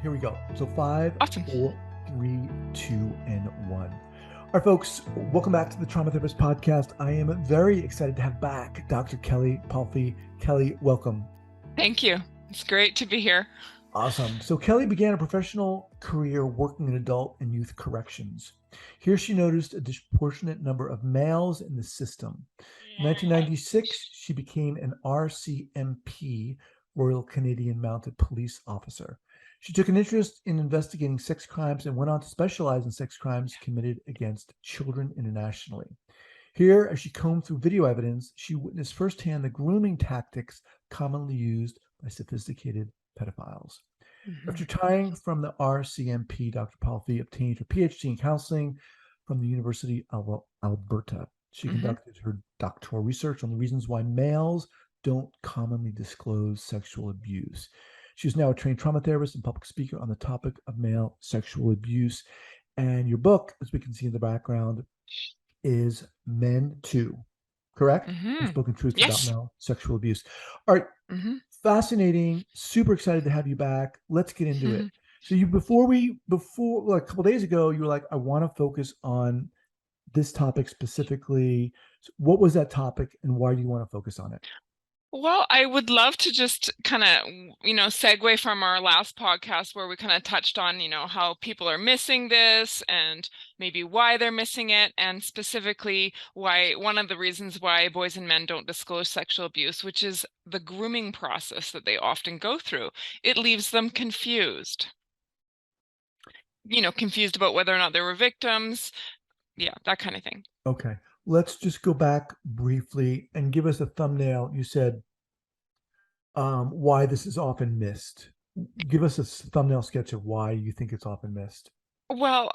Here we go. So 5, Awesome. 4, 3, 2, and 1. All right, folks, welcome back to the Trauma Therapist Podcast. I am very excited to have back Dr. Kelli Palfy. Kelli, welcome. Thank you. It's great to be here. Awesome. So Kelli began a professional career working in adult and youth corrections. Here she noticed a disproportionate number of males in the system. In 1996, she became an RCMP, Royal Canadian Mounted Police Officer. She took an interest in investigating sex crimes and went on to specialize in sex crimes committed against children internationally. Here, as she combed through video evidence, she witnessed firsthand the grooming tactics commonly used by sophisticated pedophiles. Mm-hmm. After retiring from the RCMP, Dr. Palfy obtained her Ph.D. in counseling from the University of Alberta. She conducted her doctoral research on the reasons why males don't commonly disclose sexual abuse. She is now a trained trauma therapist and public speaker on the topic of male sexual abuse. And your book, as we can see in the background, is Men Too, correct? Unspoken truths about male sexual abuse. All right. Fascinating. Super excited to have you back. Let's get into it. So before like a couple of days ago, you were like, I want to focus on this topic specifically. So what was that topic and why do you want to focus on it? Well, I would love to just kind of, segue from our last podcast where we kind of touched on, how people are missing this and maybe why they're missing it, and specifically why one of the reasons why boys and men don't disclose sexual abuse, which is the grooming process that they often go through. It leaves them confused. Confused about whether or not they were victims. Yeah, that kind of thing. Okay. Let's just go back briefly and give us a thumbnail. You said why this is often missed. Give us a thumbnail sketch of why you think it's often missed. Well,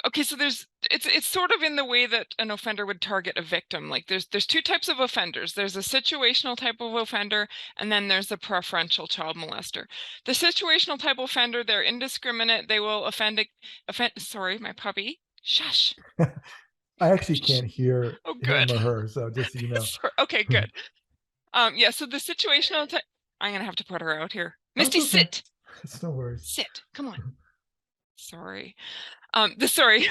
okay, so it's sort of in the way that an offender would target a victim. Like there's two types of offenders. There's a situational type of offender, and then there's the preferential child molester. The situational type of offender, they're indiscriminate. They will offend. Sorry, my puppy. Shush. I actually can't hear him good. or her, so just so you know. Sorry. Okay, good. Yeah, so the situational type. I'm gonna have to put her out here. That's Misty, okay. sit. It's no worries. Sit. Come on. Sorry. Sorry.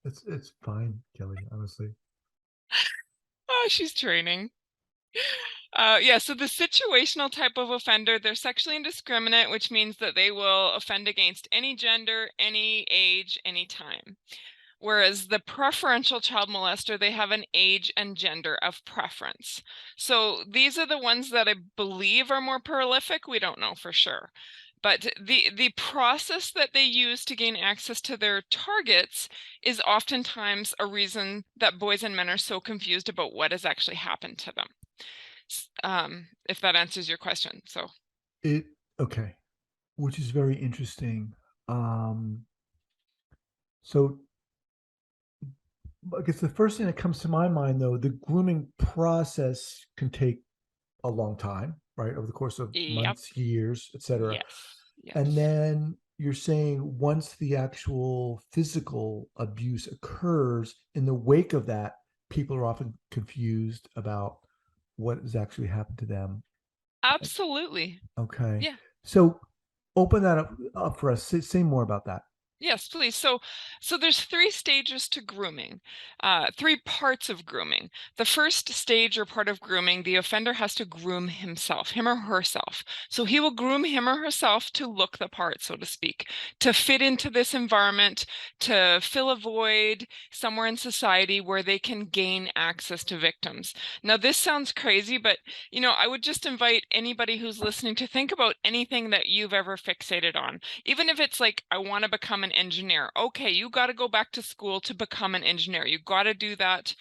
It's fine, Kelli, honestly. Oh, she's training. Yeah, so the situational type of offender, they're sexually indiscriminate, which means that they will offend against any gender, any age, any time. Whereas the preferential child molester, they have an age and gender of preference. So these are the ones that I believe are more prolific. We don't know for sure. But the process that they use to gain access to their targets is oftentimes a reason that boys and men are so confused about what has actually happened to them. If that answers your question. So okay, which is very interesting. So I guess the first thing that comes to my mind, though, the grooming process can take a long time, right? Over the course of months, years, etc. Yes. And then you're saying once the actual physical abuse occurs, in the wake of that, people are often confused about what has actually happened to them. Absolutely. Okay. Yeah. So open that up for us. Say more about that. Yes, please. So there's 3 stages to grooming, 3 parts of grooming. The first stage or part of grooming, the offender has to groom himself, him or herself. So he will groom him or herself to look the part, so to speak, to fit into this environment, to fill a void somewhere in society where they can gain access to victims. Now, this sounds crazy, but, I would just invite anybody who's listening to think about anything that you've ever fixated on. Even if it's like, I want to become an engineer. Okay, you got to go back to school to become an engineer. You got to do that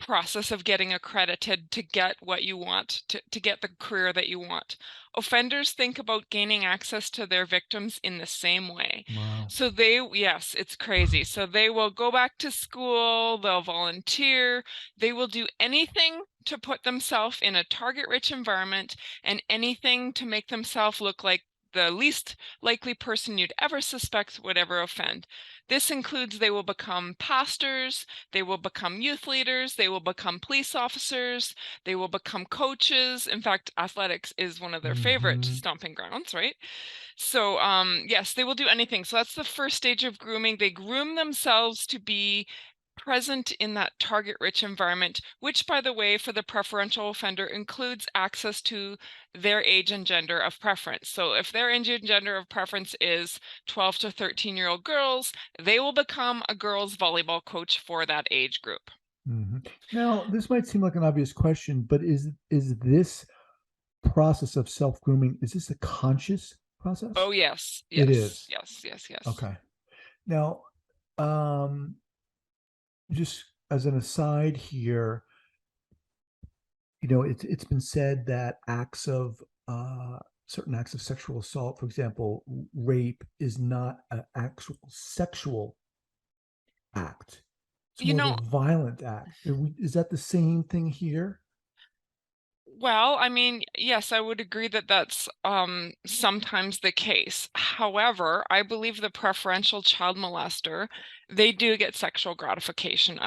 process of getting accredited to get what you want, to get the career that you want. Offenders think about gaining access to their victims in the same way. Wow. So yes, it's crazy. So they will go back to school, they'll volunteer, they will do anything to put themselves in a target-rich environment and anything to make themselves look like the least likely person you'd ever suspect would ever offend. This includes they will become pastors, they will become youth leaders, they will become police officers, they will become coaches. In fact, athletics is one of their favorite Mm-hmm. stomping grounds, right? So, yes, they will do anything. So that's the first stage of grooming. They groom themselves to be present in that target-rich environment, which, by the way, for the preferential offender includes access to their age and gender of preference. So if their age and gender of preference is 12 to 13-year-old girls, they will become a girls' volleyball coach for that age group. Mm-hmm. Now, this might seem like an obvious question, but is this process of self-grooming, is this a conscious process? Oh, yes, It yes, is. yes, yes, yes. Okay. Now, um, just as an aside here, it's been said that certain acts of sexual assault, for example, rape, is not an actual sexual act. It's You more of know, a violent act. Is that the same thing here? well, I mean, yes, I would agree that that's sometimes the case. However, I believe the preferential child molester, they do get sexual gratification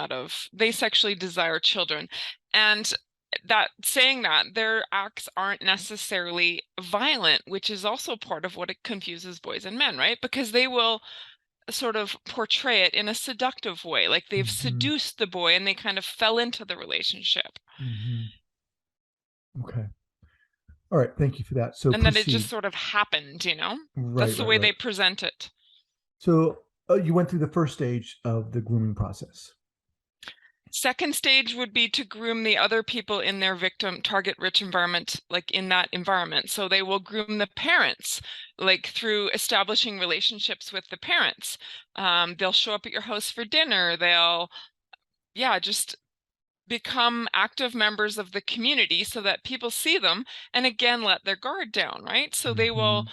they sexually desire children. And that saying that their acts aren't necessarily violent, which is also part of what it confuses boys and men, right? Because they will sort of portray it in a seductive way, like they've Mm-hmm. seduced the boy and they kind of fell into the relationship. Mm-hmm. Okay. All right. Thank you for that. So And that it just proceed. sort of happened, you know? Right, That's the right, way right. they present it. So you went through the first stage of the grooming process. Second stage would be to groom the other people in their victim target rich environment, like in that environment. So they will groom the parents, like through establishing relationships with the parents. They'll show up at your house for dinner. Yeah, just become active members of the community so that people see them and again let their guard down, right? So they Mm-hmm.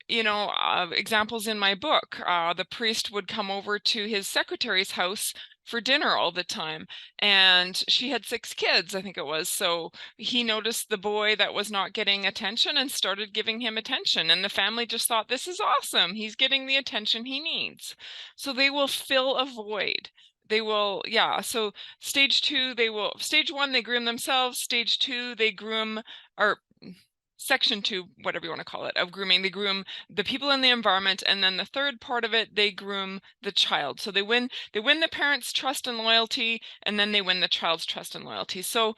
will, examples in my book, the priest would come over to his secretary's house for dinner all the time, and she had 6 kids, I think it was. So he noticed the boy that was not getting attention and started giving him attention, and the family just thought, this is awesome, he's getting the attention he needs. So they will fill a void. They will, yeah. So stage 1, they groom themselves. Stage 2, they groom, or section 2, whatever you want to call it, of grooming, they groom the people in the environment, and then the third part of it, they groom the child. So they win the parents' trust and loyalty, and then they win the child's trust and loyalty. So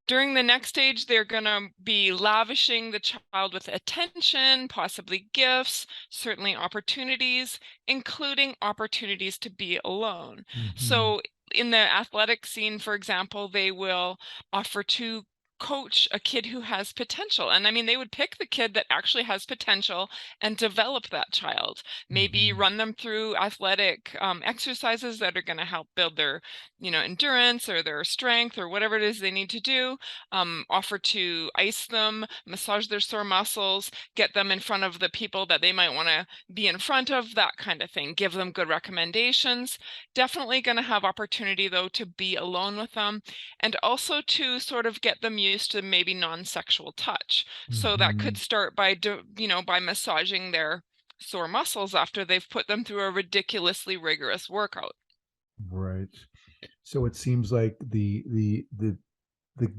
during the next stage, they're going to be lavishing the child with attention, possibly gifts, certainly opportunities, including opportunities to be alone. Mm-hmm. So in the athletic scene, for example, they will offer to coach a kid who has potential. And I mean, they would pick the kid that actually has potential and develop that child. Maybe Mm-hmm. run them through athletic exercises that are going to help build their, endurance or their strength or whatever it is they need to do. Offer to ice them, massage their sore muscles, get them in front of the people that they might want to be in front of, that kind of thing. Give them good recommendations. Definitely going to have opportunity, though, to be alone with them, and also to sort of get them used to maybe non-sexual touch. So that Mm-hmm. could start by, by massaging their sore muscles after they've put them through a ridiculously rigorous workout. Right. So it seems like the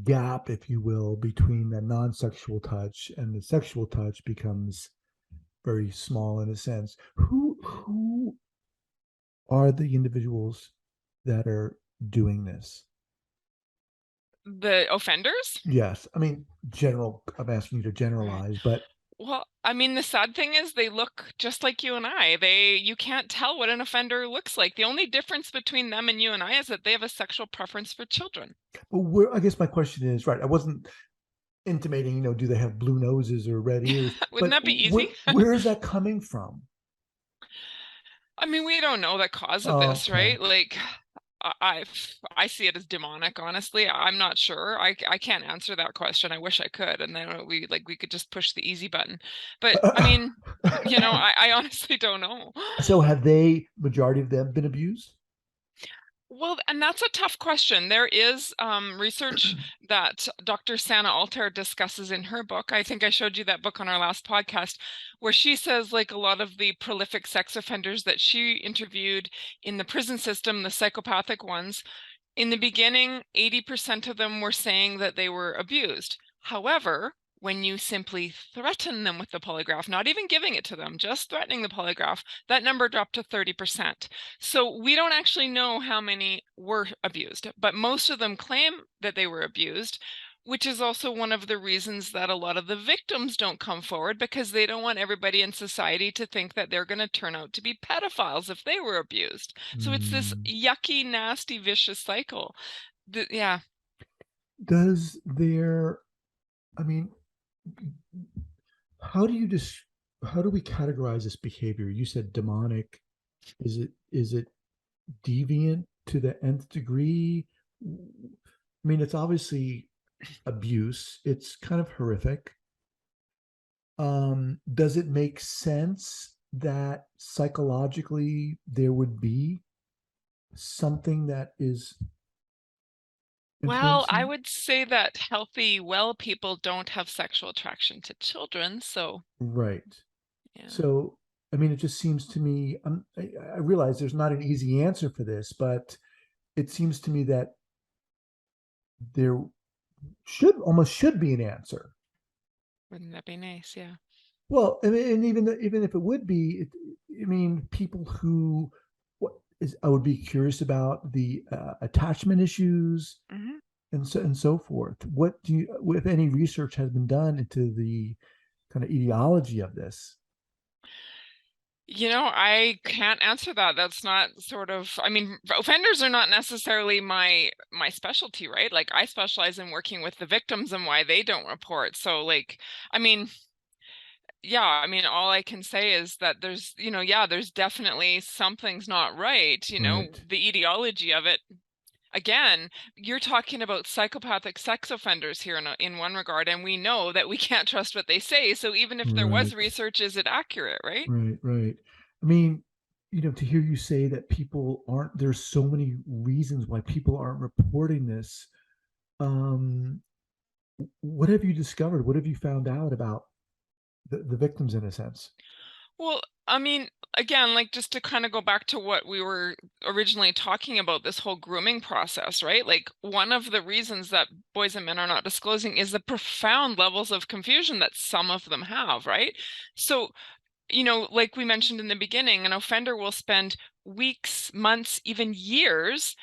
gap, if you will, between the non-sexual touch and the sexual touch becomes very small in a sense. Who are the individuals that are doing this? The offenders? Yes, I mean general. I'm asking you to Mm. generalize, but Well, I mean, the sad thing is they look just like you and I. You can't tell what an offender looks like. The only difference between them and you and I is that they have a sexual preference for children. where I guess my question is right. I wasn't intimating, do they have blue noses or red ears? Wouldn't But that be easy? where is that coming from? I mean, we don't know the cause of this, Okay. right? Like, I I see it as demonic, honestly. I'm not sure. I can't answer that question. I wish I could, and then we could just push the easy button. But I mean, I honestly don't know. So have they, majority of them, been abused? Well, and that's a tough question. There is research that Dr. Sana Alter discusses in her book. I think I showed you that book on our last podcast, where she says, like, a lot of the prolific sex offenders that she interviewed in the prison system, the psychopathic ones, in the beginning, 80% of them were saying that they were abused. However, when you simply threaten them with the polygraph, not even giving it to them, just threatening the polygraph, that number dropped to 30%. So we don't actually know how many were abused, but most of them claim that they were abused, which is also one of the reasons that a lot of the victims don't come forward, because they don't want everybody in society to think that they're going to turn out to be pedophiles if they were abused. So it's this Mm. yucky, nasty, vicious cycle. Yeah. Does there, I mean, how do you just, how do we categorize this behavior? You said demonic. Is it deviant to the nth degree? I mean, it's obviously abuse. It's kind of horrific. Does it make sense that psychologically there would be something that is Well, I influencing? would say that healthy, well people don't have sexual attraction to children. So, Right. yeah. So, I mean, it just seems to me, I realize there's not an easy answer for this, but it seems to me that there should be an answer. Wouldn't that be nice? Yeah. Well, and even if it would be, I mean, people who, what is, I would be curious about the attachment issues Mhm. and so forth. What do you, if any research has been done into the kind of etiology of this? I can't answer that. That's not sort of, I mean, offenders are not necessarily my specialty, right? Like, I specialize in working with the victims and why they don't report. So, like, I mean, yeah, I mean, all I can say is that there's, yeah, there's definitely something's not right. Right, The etiology of it. Again, you're talking about psychopathic sex offenders here in one regard, and we know that we can't trust what they say. So even if there was right, research, is it accurate, right? right. I mean, to hear you say that people aren't, there's so many reasons why people aren't reporting this. Um, what have you discovered? What have you found out about the victims in a sense? Well, I mean, again, like, just to kind of go back to what we were originally talking about, this whole grooming process, right? Like, one of the reasons that boys and men are not disclosing is the profound levels of confusion that some of them have, right? So, like we mentioned in the beginning, an offender will spend weeks, months, even years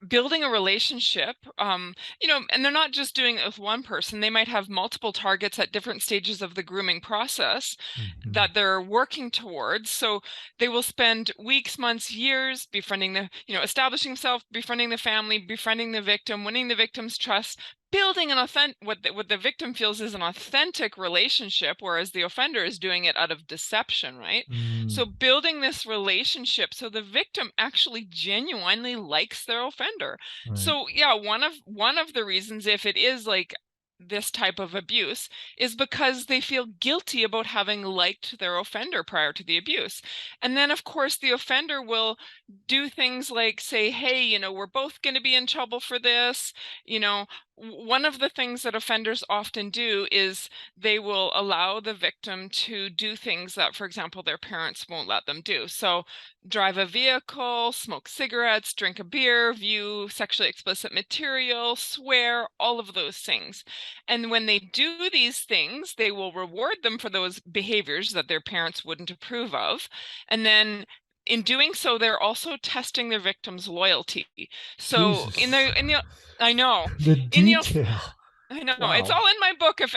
building a relationship, and they're not just doing it with one person. They might have multiple targets at different stages of the grooming process Mhm. that they're working towards. So they will spend weeks, months, years befriending establishing himself, befriending the family, befriending the victim, winning the victim's trust, building an authentic, what the victim feels is an authentic relationship, whereas the offender is doing it out of deception, right? Mm, So building this relationship so the victim actually genuinely likes their offender. right. So yeah, one of the reasons, if it is like this type of abuse, is because they feel guilty about having liked their offender prior to the abuse. And then, of course, the offender will do things like say, hey, we're both going to be in trouble for this. One of the things that offenders often do is they will allow the victim to do things that, for example, their parents won't let them do. So, drive a vehicle, smoke cigarettes, drink a beer, view sexually explicit material, swear, all of those things. And when they do these things, they will reward them for those behaviors that their parents wouldn't approve of. And then in doing so, they're also testing their victim's loyalty. So Jesus. I know, The in the detail. I know, it's Wow. all in my book. If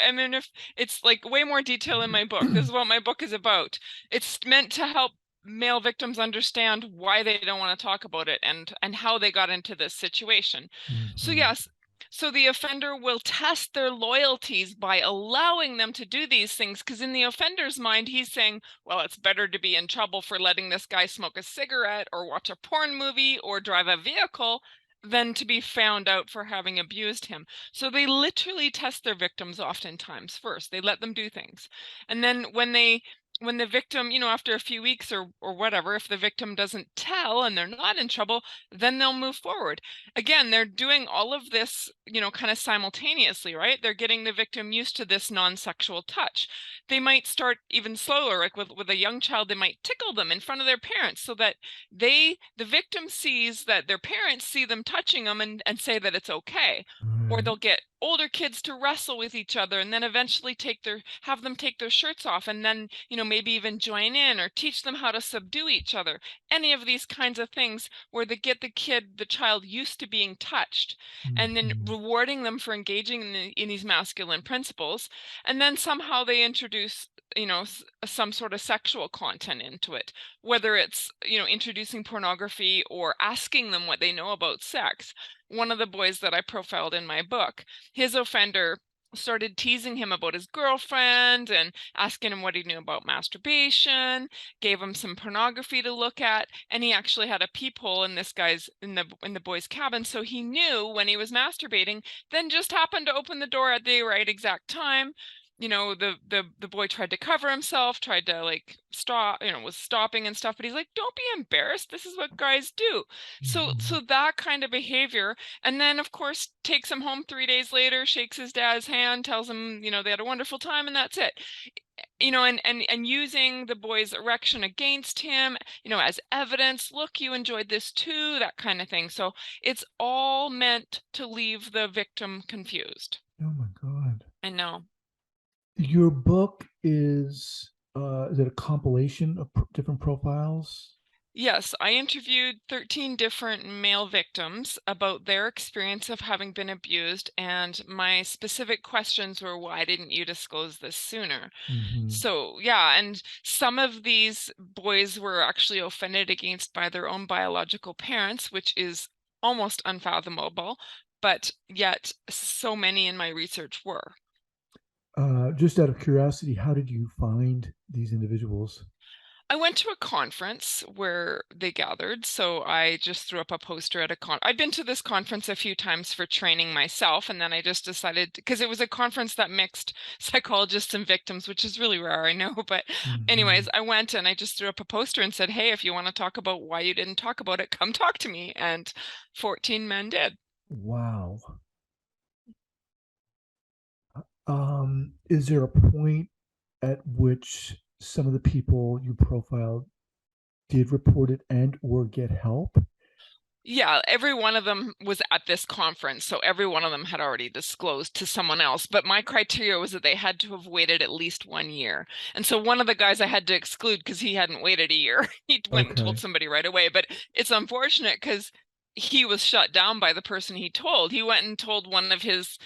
it's like way more detail in my book. This is what my book is about. It's meant to help male victims understand why they don't want to talk about it, and how they got into this situation. So Mhm. yes, so the offender will test their loyalties by allowing them to do these things, because in the offender's mind, he's saying, well, it's better to be in trouble for letting this guy smoke a cigarette or watch a porn movie or drive a vehicle than to be found out for having abused him. So they literally test their victims oftentimes first. They let them do things. And then when they when the victim, after a few weeks or whatever, if the victim doesn't tell and they're not in trouble, then they'll move forward. Again, they're doing all of this, kind of simultaneously, right? They're getting the victim used to this non-sexual touch. They might start even slower, like with a young child, they might tickle them in front of their parents so that the victim sees that their parents see them touching them and say that it's okay. Or Right. they'll get older kids to wrestle with each other and then eventually have them take their shirts off and then, maybe even join in or teach them how to subdue each other. Any of these kinds of things where they get the child used to being touched and then Mhm. rewarding them for engaging in these masculine principles. And then somehow they introduce, some sort of sexual content into it, whether it's, introducing pornography or asking them what they know about sex. One of the boys that I profiled in my book, his offender started teasing him about his girlfriend and asking him what he knew about masturbation, gave him some pornography to look at, and he actually had a peephole in this guy's in the boy's cabin, so he knew when he was masturbating, then just happened to open the door at the right exact time. The boy tried to cover himself, tried to like stop, was stopping and stuff, but he's like, don't be embarrassed, this is what guys do. So Mhm. that kind of behavior, and then of course takes him home 3 days later, shakes his dad's hand, tells him, they had a wonderful time, and that's it. And using the boy's erection against him, as evidence, look, you enjoyed this too, that kind of thing. So it's all meant to leave the victim confused. Oh my God. I know. Your book is it a compilation of different profiles? Yes, I interviewed 13 different male victims about their experience of having been abused, and my specific questions were, why didn't you disclose this sooner? Hmm. So, yeah, and some of these boys were actually offended against by their own biological parents, which is almost unfathomable, but yet so many in my research were. Just out of curiosity, how did you find these individuals? I went to a conference where they gathered, so I just threw up a poster at a I'd been to this conference a few times for training myself, and then I just decided, because it was a conference that mixed psychologists and victims, which is really rare, I know, but Hmm. anyways, I went and I just threw up a poster and said, hey, if you want to talk about why you didn't talk about it, come talk to me, and 14 men did. Wow. Is there a point at which some of the people you profiled did report it and or get help? Yeah, every one of them was at this conference, so every one of them had already disclosed to someone else. But my criteria was that they had to have waited at least 1 year. And so one of the guys I had to exclude because he hadn't waited a year. He went and told Okay. somebody right away. But it's unfortunate because he was shut down by the person he told. He went and told one of his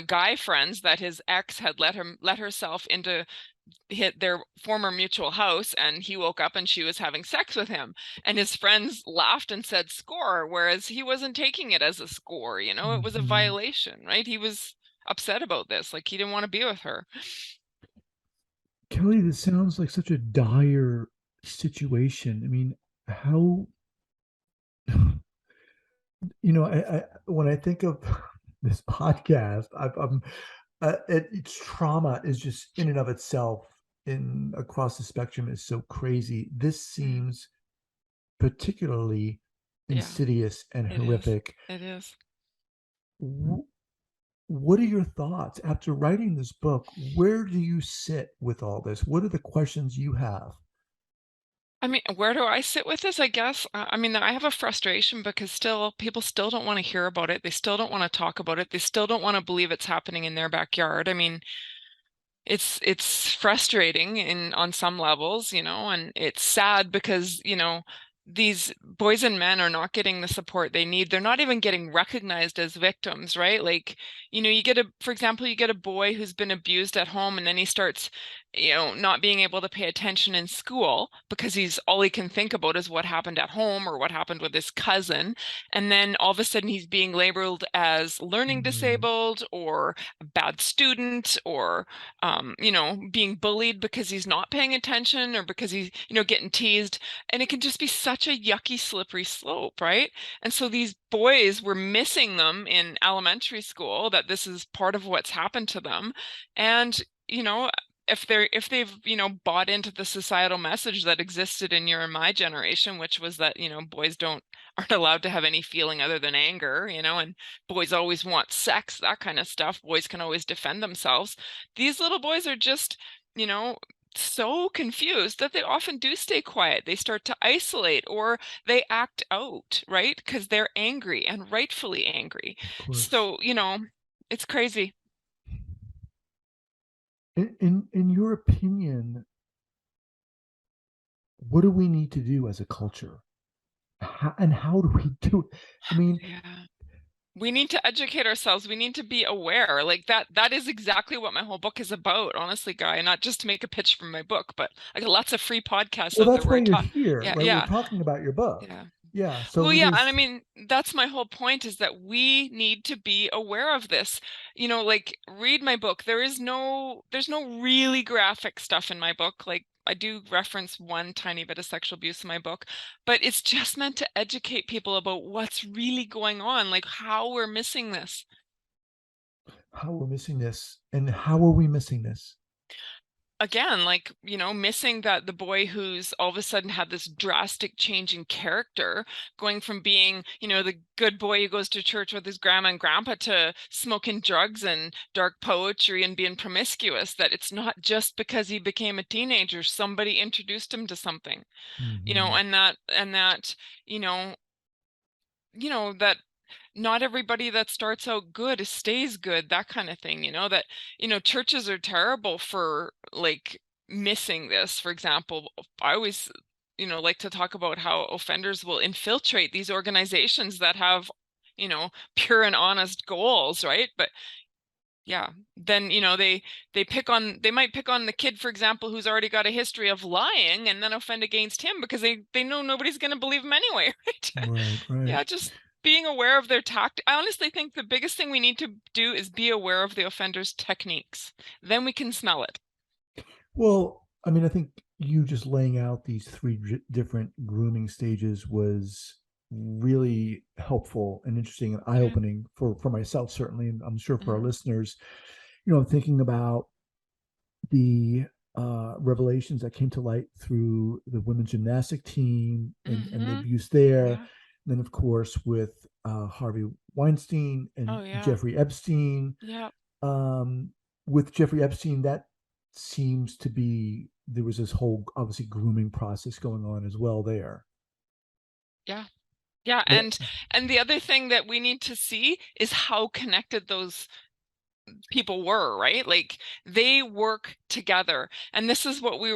guy friends that his ex had let herself into hit their former mutual house, and he woke up and she was having sex with him, and his friends laughed and said score, whereas he wasn't taking it as a score. It was a Hmm. violation, right? He was upset about this, like he didn't want to be with her. Kelly, this sounds like such a dire situation. I mean, how, when I think of this podcast, it's trauma is just in and of itself in across the spectrum is so crazy. This Mm, seems particularly yeah, insidious and it is. horrific. It is. Wh- What are your thoughts after writing this book? Where do you sit with all this? What are the questions you have? I mean, where do I sit with this? I guess, I mean, I have a frustration because still people still don't want to hear about it. They still don't want to talk about it. They still don't want to believe it's happening in their backyard. I mean, it's frustrating in on some levels, and it's sad because, these boys and men are not getting the support they need. They're not even getting recognized as victims, right? Like, for example, you get a boy who's been abused at home and then he starts, not being able to pay attention in school because he's all he can think about is what happened at home or what happened with his cousin. And then all of a sudden he's being labeled as learning Mm, disabled or a bad student or being bullied because he's not paying attention or because he's, getting teased. And it can just be such a yucky, slippery slope, right? And so these boys, were missing them in elementary school, that this is part of what's happened to them. And, if they've, bought into the societal message that existed in your and my generation, which was that, boys aren't allowed to have any feeling other than anger, and boys always want sex, that kind of stuff. Boys can always defend themselves. These little boys are just, you know, so confused that they often do stay quiet. They start to isolate or they act out, right? Because they're angry and rightfully angry. Of course. So, it's crazy. In your opinion, what do we need to do as a culture? How do we do it? I mean, Yeah. We need to educate ourselves. We need to be aware. Like that is exactly what my whole book is about, honestly, Guy. Not just to make a pitch for my book, but I got lots of free podcasts well, out there that's where why I you're talk. here, Yeah, right? We're yeah, talking about your book. yeah. Yeah. Well, So yeah, and I there's mean, that's my whole point is that we need to be aware of this. Like read my book. There's no really graphic stuff in my book. Like I do reference one tiny bit of sexual abuse in my book, but it's just meant to educate people about what's really going on, like how we're missing this. how we're missing this, and how are we missing this? Again, like, missing that the boy who's all of a sudden had this drastic change in character, going from being, the good boy who goes to church with his grandma and grandpa to smoking drugs and dark poetry and being promiscuous, that it's not just because he became a teenager, somebody introduced him to something, Hmm. and that, you know, that not everybody that starts out good stays good, that kind of thing, that, churches are terrible for like missing this. For example, I always, like to talk about how offenders will infiltrate these organizations that have, pure and honest goals, right? But yeah, then, they might pick on the kid, for example, who's already got a history of lying and then offend against him because they know nobody's going to believe him anyway, right? Right, right. Yeah, just being aware of their tact. I honestly think the biggest thing we need to do is be aware of the offender's techniques. Then we can smell it. Well, I mean, I think you just laying out these three different grooming stages was really helpful and interesting and Yeah. eye-opening for myself, certainly, and I'm sure for our Mm. listeners. Thinking about the revelations that came to light through the women's gymnastic team and the Mm-hmm. abuse there. Yeah. And then, of course, with Harvey Weinstein Oh, and yeah. Jeffrey Epstein. Yeah. Um, with Jeffrey Epstein, that seems to be there was this whole obviously grooming process going on as well there. Yeah. Yeah. But And the other thing that we need to see is how connected those people were, right? Like they work together. And this is what we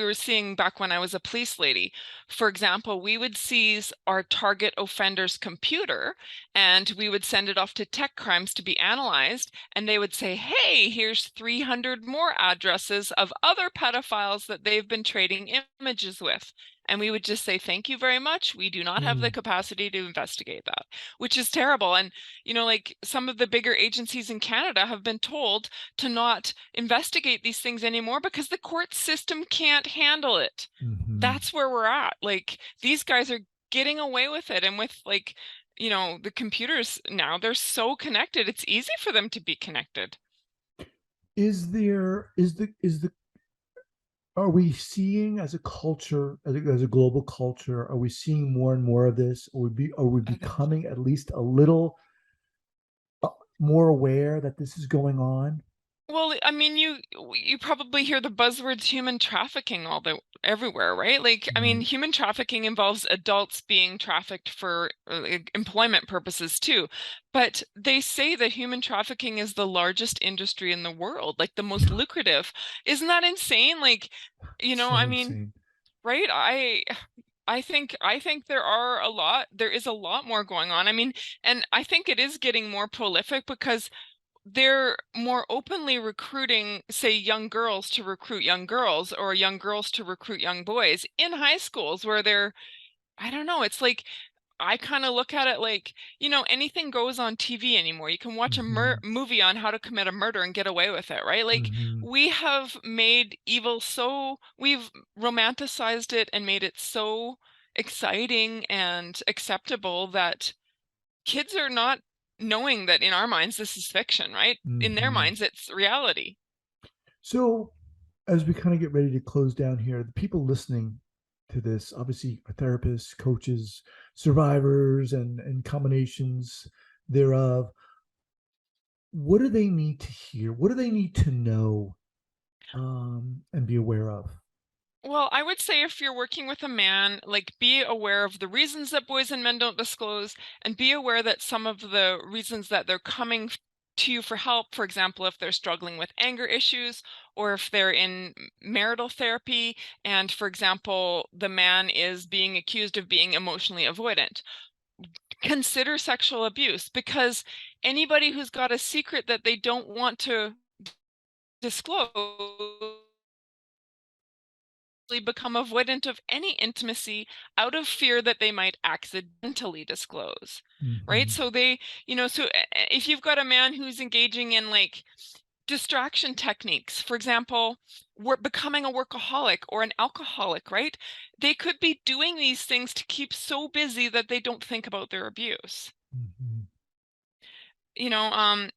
were seeing back when I was a police lady. For example, we would seize our target offender's computer and we would send it off to tech crimes to be analyzed, and they would say, "Hey, here's 300 more addresses of other pedophiles that they've been trading images with." And we would just say, "Thank you very much. We do not have the mm, capacity to investigate that," which is terrible. And like some of the bigger agencies in Canada have been told to not investigate these things anymore because the court system can't handle it. mhm. That's where we're at. Like these guys are getting away with it. And with like, the computers now, they're so connected. It's easy for them to be connected. Is there is the are we seeing as a culture, as a global culture, are we seeing more and more of this? Or are we I think so. becoming at least a little more aware that this is going on? Well, I mean, you probably hear the buzzwords human trafficking everywhere, right? Like, I mean, Right. human trafficking involves adults being trafficked for employment purposes too. But they say that human trafficking is the largest industry in the world, like the most lucrative. Isn't that insane? Like, So I mean, insane. right? I think there is a lot more going on. I mean, and I think it is getting more prolific because they're more openly recruiting, say, young girls to recruit young girls or young girls to recruit young boys in high schools where I don't know, it's like I kind of look at it like, anything goes on TV anymore. You can watch a Hmm. movie on how to commit a murder and get away with it, right? Like Hmm. we have made evil we've romanticized it and made it so exciting and acceptable that kids are not knowing that in our minds this is fiction, right? In their Hmm. minds it's reality. So as we kind of get ready to close down here, the people listening to this obviously are therapists, coaches, survivors, and combinations thereof. What do they need to hear? What do they need to know and be aware of? Well, I would say if you're working with a man, like be aware of the reasons that boys and men don't disclose, and be aware that some of the reasons that they're coming to you for help, for example, if they're struggling with anger issues or if they're in marital therapy, and for example, the man is being accused of being emotionally avoidant, consider sexual abuse, because anybody who's got a secret that they don't want to disclose become avoidant of any intimacy out of fear that they might accidentally disclose, right? Mm-hmm. So they, so if you've got a man who's engaging in like distraction techniques, for example, we're becoming a workaholic or an alcoholic, right? They could be doing these things to keep so busy that they don't think about their abuse. Mm-hmm.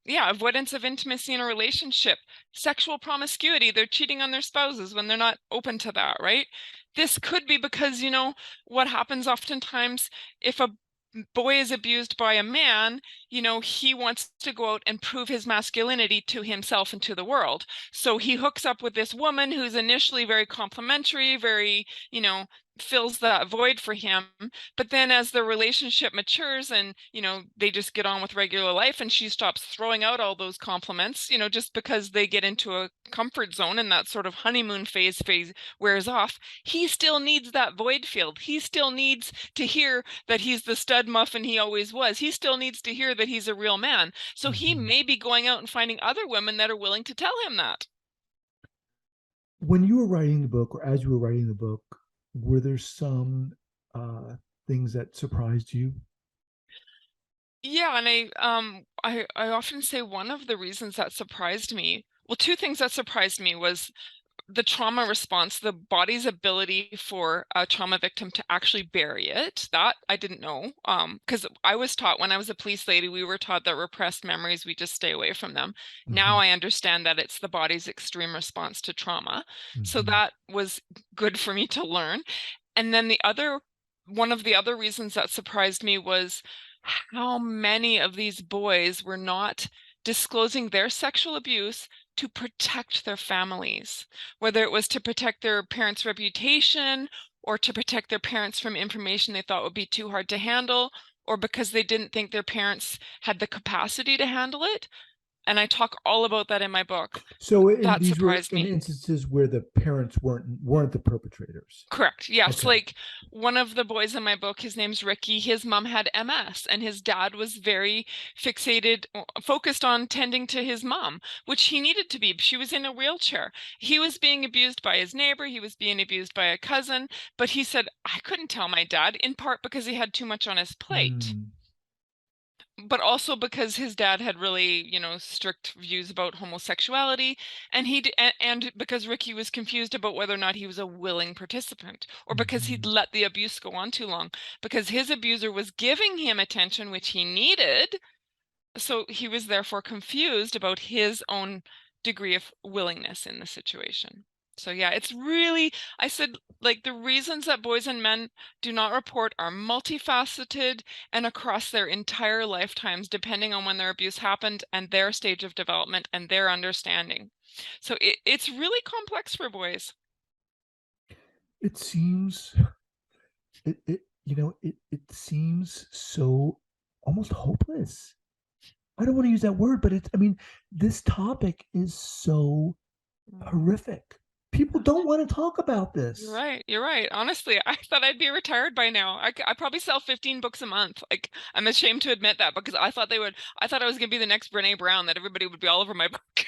Yeah, avoidance of intimacy in a relationship, sexual promiscuity, they're cheating on their spouses when they're not open to that, right? This could be because, what happens oftentimes if a boy is abused by a man, he wants to go out and prove his masculinity to himself and to the world. So he hooks up with this woman who's initially very complimentary, very, fills that void for him. But then as the relationship matures and, they just get on with regular life and she stops throwing out all those compliments, just because they get into a comfort zone and that sort of honeymoon phase wears off, he still needs that void filled. He still needs to hear that he's the stud muffin he always was. He still needs to hear that he's a real man. So he Mm-hmm. may be going out and finding other women that are willing to tell him that. When you were writing the book, or as you were writing the book, were there some uh, things that surprised you? Yeah, and I often say one of the reasons that surprised me, well, two things that surprised me was the trauma response, the body's ability for a trauma victim to actually bury it. That I didn't know. Because I was taught when I was a police lady, we were taught that repressed memories, we just stay away from them. Now Mm-hmm. I understand that it's the body's extreme response to trauma. So Mm-hmm. that was good for me to learn. And then one of the other reasons that surprised me was how many of these boys were not disclosing their sexual abuse to protect their families, whether it was to protect their parents' reputation or to protect their parents from information they thought would be too hard to handle, or because they didn't think their parents had the capacity to handle it. And I talk all about that in my book. So, in That these were surprised in me. instances where the parents weren't the perpetrators. Correct. Yes. Okay. Like one of the boys in my book, his name's Ricky. His mom had MS, and his dad was very focused on tending to his mom, which he needed to be. She was in a wheelchair. He was being abused by his neighbor. He was being abused by a cousin. But he said, I couldn't tell my dad, in part because he had too much on his plate, Mm, but also because his dad had really, strict views about homosexuality, and and because Ricky was confused about whether or not he was a willing participant, or because he'd mhm, let the abuse go on too long, because his abuser was giving him attention which he needed, so he was therefore confused about his own degree of willingness in the situation. So yeah, it's really, I said, like the reasons that boys and men do not report are multifaceted and across their entire lifetimes, depending on when their abuse happened and their stage of development and their understanding. So it's really complex for boys. it seems it seems so almost hopeless. I don't want to use that word, but this topic is so Mhm. horrific. People don't want to talk about You're this. right. You're right. Honestly, I thought I'd be retired by now. I probably sell 15 books a month. Like, I'm ashamed to admit that because I thought I was going to be the next Brene Brown, that everybody would be all over my book.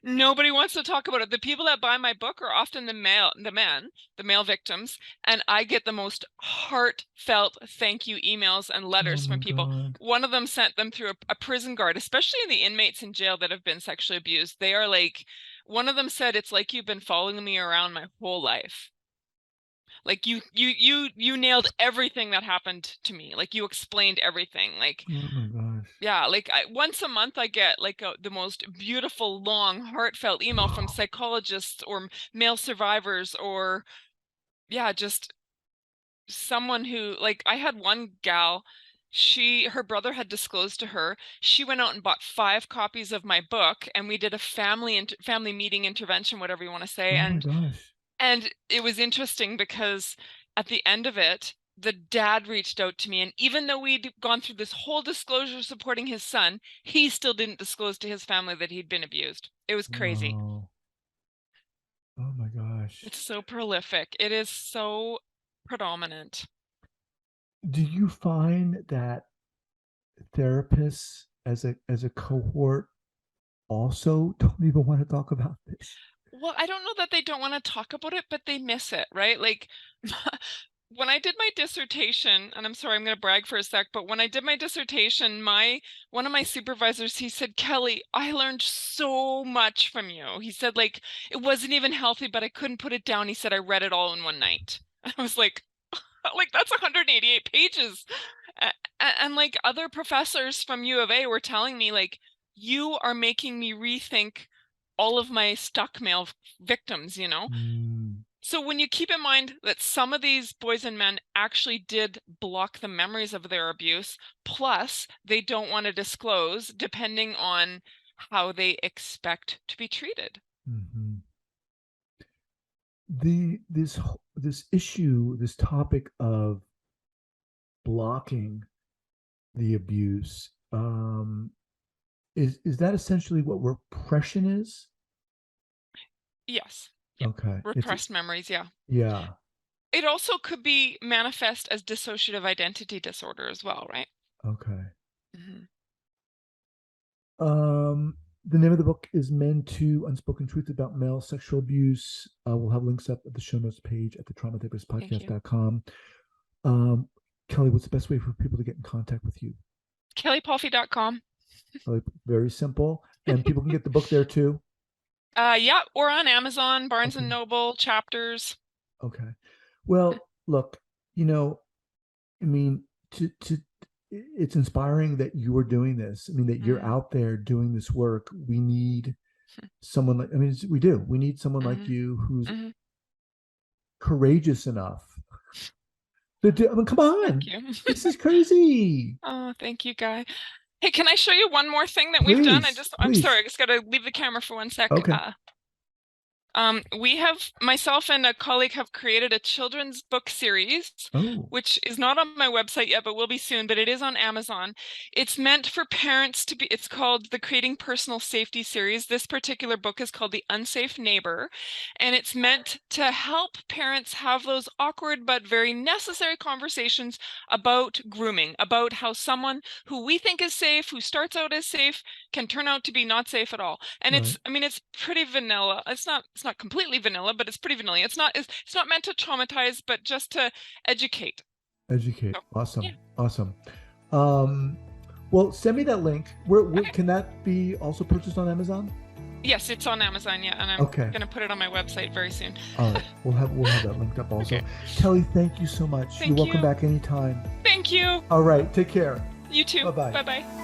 Nobody wants to talk about it. The people that buy my book are often the male victims, and I get the most heartfelt thank you emails and Oh letters my from people. God. One of them sent them through a prison guard, especially the inmates in jail that have been sexually abused. They are like, one of them said, it's like you've been following me around my whole life. Like you nailed everything that happened to me. Like you explained everything. Like Oh my God. gosh. Yeah, like once a month I get like the most beautiful, long, heartfelt email from psychologists or male survivors, or yeah, just someone who, like, I had one gal, her brother had disclosed to her. She went out and bought 5 copies of my book, and we did a family meeting intervention, whatever you want to say. Oh my gosh. And it was interesting because at the end of it, the dad reached out to me, and even though we'd gone through this whole disclosure supporting his son, he still didn't disclose to his family that he'd been abused. It was crazy. Oh, oh my gosh. It's so prolific. It is so predominant. Do you find that therapists as a cohort also don't even want to talk about this? Well, I don't know that they don't want to talk about it, but they miss it, right? Like when I did my dissertation, and I'm sorry, I'm going to brag for a sec, but when I did my dissertation, one of my supervisors, he said, "Kelli, I learned so much from you." He said, like, it wasn't even healthy, but I couldn't put it down. He said, "I read it all in one night." I was like, that's 188 pages. And like other professors from U of A were telling me, like, you are making me rethink all of my stuck male victims, you know? Mm, So when you keep in mind that some of these boys and men actually did block the memories of their abuse, plus they don't want to disclose depending on how they expect to be treated. mhm. This issue, this topic of blocking the abuse, is that essentially what repression is? Yes. Yeah. Okay. Repressed memories, yeah. Yeah. It also could be manifest as dissociative identity disorder as well, right? Okay. Mhm. The name of the book is Men Too: Unspoken Truths About Male Sexual Abuse. We'll have links up at the show notes page at the Thank you. traumatherapistpodcast.com. Um, Kelli, what's the best way for people to get in contact with you? KelliPalfy.com. Very simple. And people can get the book there too. Yeah, or on Amazon, Barnes Okay. and Noble, Chapters. Okay. Well, look, you know, I mean, it's inspiring that you are doing this. I mean, that you're Mm, out there doing this work. We need someone like, I mean, we do. We need someone like mhm, you who's mhm. courageous enough to do. I mean, come Thank on. you. This is crazy. Oh, thank you, Guy. Hey, can I show you one more thing that we've done? Please, I'm sorry, please. I just gotta leave the camera for one sec. Okay. We have, myself and a colleague have created a children's book series, Oh, which is not on my website yet, but will be soon, but it is on Amazon. It's meant for parents to be, it's called the Creating Personal Safety series. This particular book is called The Unsafe Neighbor, and it's meant to help parents have those awkward but very necessary conversations about grooming, about how someone who we think is safe, who starts out as safe, can turn out to be not safe at all. And right. I mean, it's pretty vanilla. It's not completely vanilla, but it's pretty vanilla. It's not meant to traumatize, but just to educate. Educate. So, yeah. Awesome. Awesome. Um, well, send me that link. Where Okay. can that be also purchased on Amazon? Yes, it's on Amazon, yeah, and I'm Okay. gonna put it on my website very soon. All right. We'll have that linked up also. Okay. Kelli, thank you so much. Thank You're welcome you. back anytime. Thank you. All right. Take care. You too. Bye-bye. Bye-bye.